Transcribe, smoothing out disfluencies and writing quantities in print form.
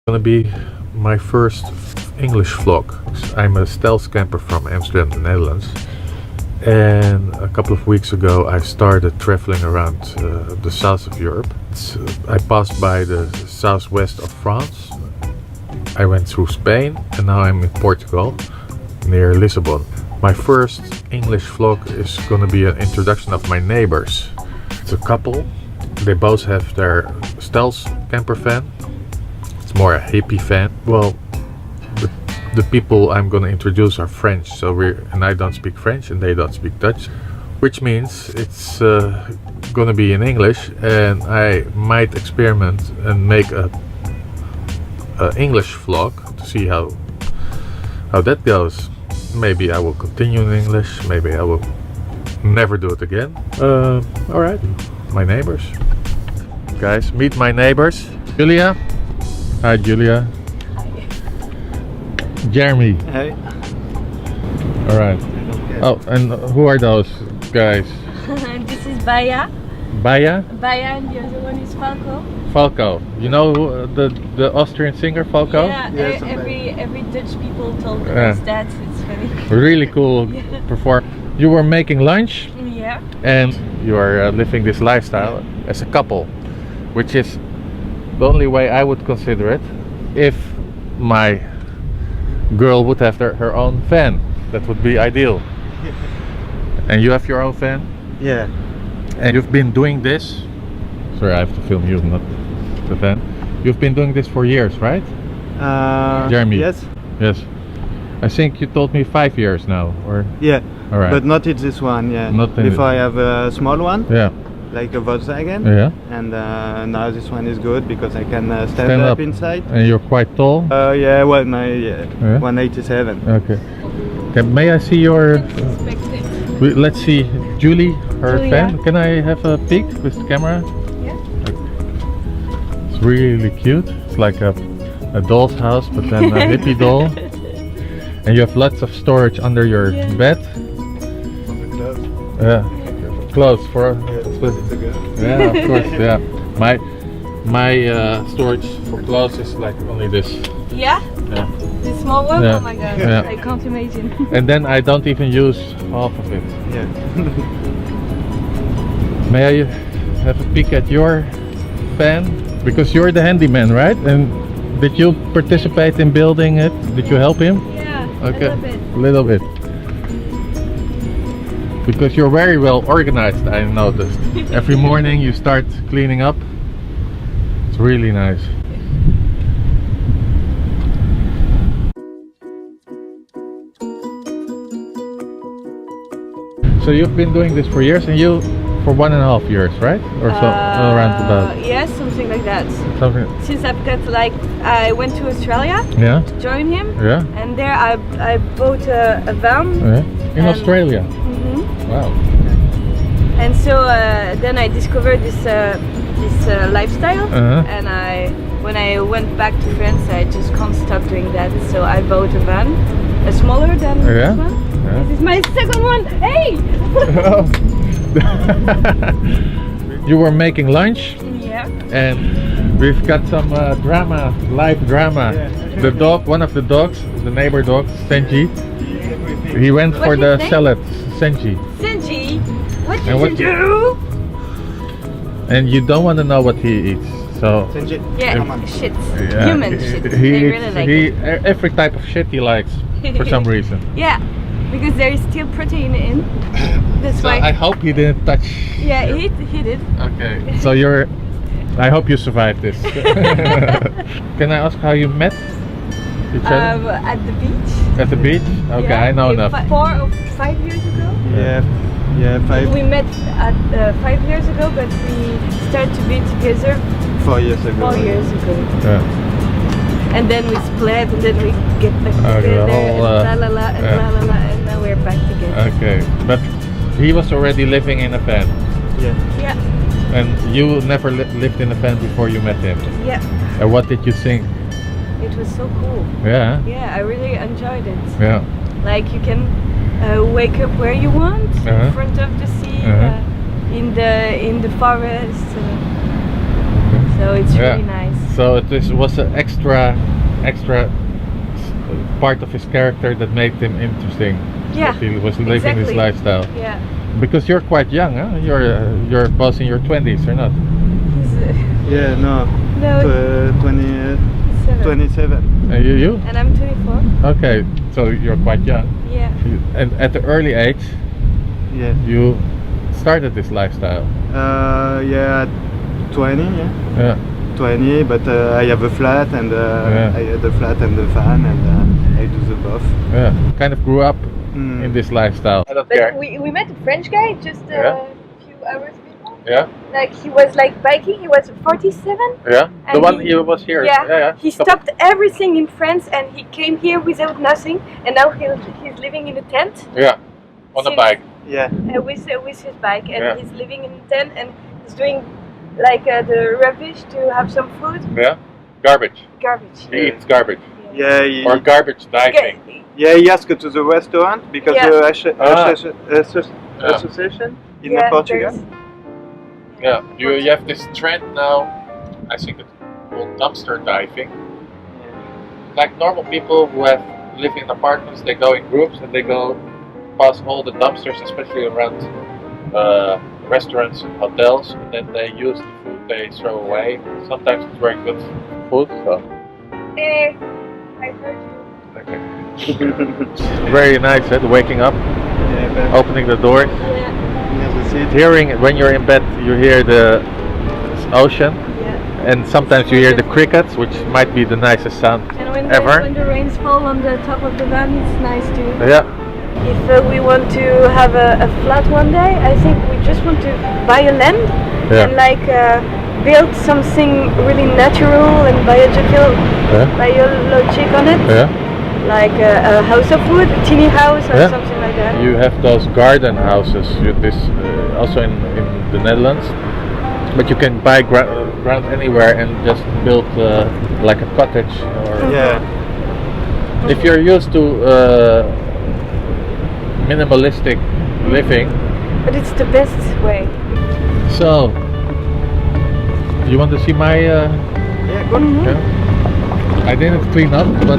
Gonna be my first English vlog. I'm a stealth camper from Amsterdam, the Netherlands, and a couple of weeks ago I started traveling around the south of Europe. I passed by the southwest of France, I went through Spain, and now I'm in Portugal near Lisbon. My first English vlog is gonna be an introduction of my neighbors. It's a couple. They both have their stealth camper van. It's more a hippie van. Well, the people I'm gonna introduce are French, and I don't speak French and they don't speak Dutch, which means it's gonna be in English, and I might experiment and make a English vlog to see how that goes. Maybe I will continue in English, maybe I will never do it again. Alright, my neighbors. Guys, meet my neighbors. Julia. Hi Julia. Hi. Jeremy. Hey. Alright. Oh, and who are those guys? This is Baya. Baya? Baya, and the other one is Falco. Falco. You know the Austrian singer Falco? Yeah, Yes, every Dutch people told Yeah. us that. It's funny. Really cool perform. You were making lunch Yeah. and you are living this lifestyle as a couple, which is the only way I would consider it. If my girl would have her own van, that would be ideal. And you have your own van? Yeah. And you've been doing this, sorry I have to film you, not the van. You've been doing this for years, right? Jeremy? Yes. Yes. I think you told me 5 years now, or? Yeah. All right. But not in this one. Yeah. Not in Before I have a small one, Yeah. like a Volkswagen. Yeah. And now this one is good because I can stand Stand up up. inside. And you're quite tall? Yeah. Well, my Yeah? 187. Okay. Okay, may I see your... Expected. let's see Julie, her Julia. fan. Can I have a peek with the camera? Yeah. It's really cute. It's like a doll's house, but then a hippie doll. And you have lots of storage under your Yeah. bed. Yeah. Clothes for... Yeah, of course, yeah. My storage for clothes is like only this. Yeah? Yeah. The small one? Yeah. Oh my god, Yeah. I can't imagine. And then I don't even use half of it. Yeah. May I have a peek at your van? Because you're the handyman, right? And did you participate in building it? Did you help him? Yeah, Okay, a little bit. a little bit. Because you're very well organized, I noticed. Every morning you start cleaning up. It's really nice. So you've been doing this for years, and you for 1.5 years, right? Or so around about Yes, something like that. something. Since I've got I went to Australia Yeah, to join him, yeah, and there I bought a van. yeah. In Australia. Mhm. Wow. And so then I discovered this lifestyle, Uh-huh. and when I went back to France, I just can't stop doing that. So I bought a van, smaller than Yeah? this one. Yeah. This is my second one. Hey! You were making lunch, Yeah. and we've got some live drama. Yeah. The dog, one of the dogs, the neighbor dog, Senji, he went What's for his the name? salad. Senji. Senji, what And did what- you do? And you don't want to know what he eats. So Senji. Yeah, Come on. shit. yeah, Human shit. He They eats, really like it. every type of shit he likes for some reason. Yeah, because there is still protein in. That's So why. I hope he didn't touch. Yeah, he did. Okay. So I hope you survived this. Can I ask how you met each other? At the beach. At the beach? Okay, Yeah, I know enough. 4 or 5 years ago. Yeah. Yeah. 5. We met at 5 years ago, but we started to be together 4 years ago. 4 years ago. Yeah. And then we split, and then we get back Okay, together, the whole, and la la la, and yeah. la la la, and now we're back together. Okay, but he was already living in a van, Yeah. Yeah, and you never lived in a van before you met him. yeah. And what did you think? It was so cool. Yeah, Yeah, I really enjoyed it. yeah. Like you can wake up where you want, Uh-huh. in front of the sea, Uh-huh. in the forest. So it's Yeah. really nice. So it was an extra part of his character that made him interesting. Yeah, That he was living exactly. this lifestyle. Yeah. Because you're quite young, huh? You're both in your 20s or not? He's, Yeah, no. no, 27. You? and I'm 24. Okay, so you're quite young. Yeah. And at the early age, Yeah. you started this lifestyle. Yeah, 20. Yeah. Yeah. 20, but I have a flat and I had a flat and a fan and I do the both. Yeah. Kind of grew up Mm. in this lifestyle. I don't But care. we met a French guy just a Yeah. few hours before. Yeah. Like he was like biking. He was 47. Yeah. The And one he- he was here. Yeah. He Couple- stopped everything in France and he came here without nothing. And now he's living in a tent Yeah. On a Since- bike. Yeah. with his bike, and Yeah. he's living in a tent and he's doing like the rubbish to have some food. Yeah. Garbage. Garbage. He eats garbage. Yeah. Or garbage diving. Yeah, he asked to the restaurant because Yeah. the Yeah. association in Yeah, Portugal. there's- Yeah. You have this trend now. I think it's called dumpster diving. Like normal people who live in apartments, they go in groups and they go past all the dumpsters, especially around restaurants and hotels, and then they use the food they throw away. Sometimes it's very good food. So. Eh, I heard you. Okay. Very nice, waking up, Yeah, but opening the doors, Yeah. near the city. hearing when you're in bed, you hear the ocean, Yeah. and sometimes you hear the crickets, which might be the nicest sound And when ever. when the rains fall on the top of the van, it's nice too. Yeah, If we want to have a flat one day, I think we just want to buy a land Yeah. and like build something really natural and biologic on it. yeah. Like a house of wood, a teeny house or Yeah. something like that. You have those garden houses. Also in the Netherlands, but you can buy ground anywhere and just build like a cottage. Or Yeah. if you're used to minimalistic living, But it's the best way. so you want to see my? Yeah, good. Yeah. I didn't clean up, but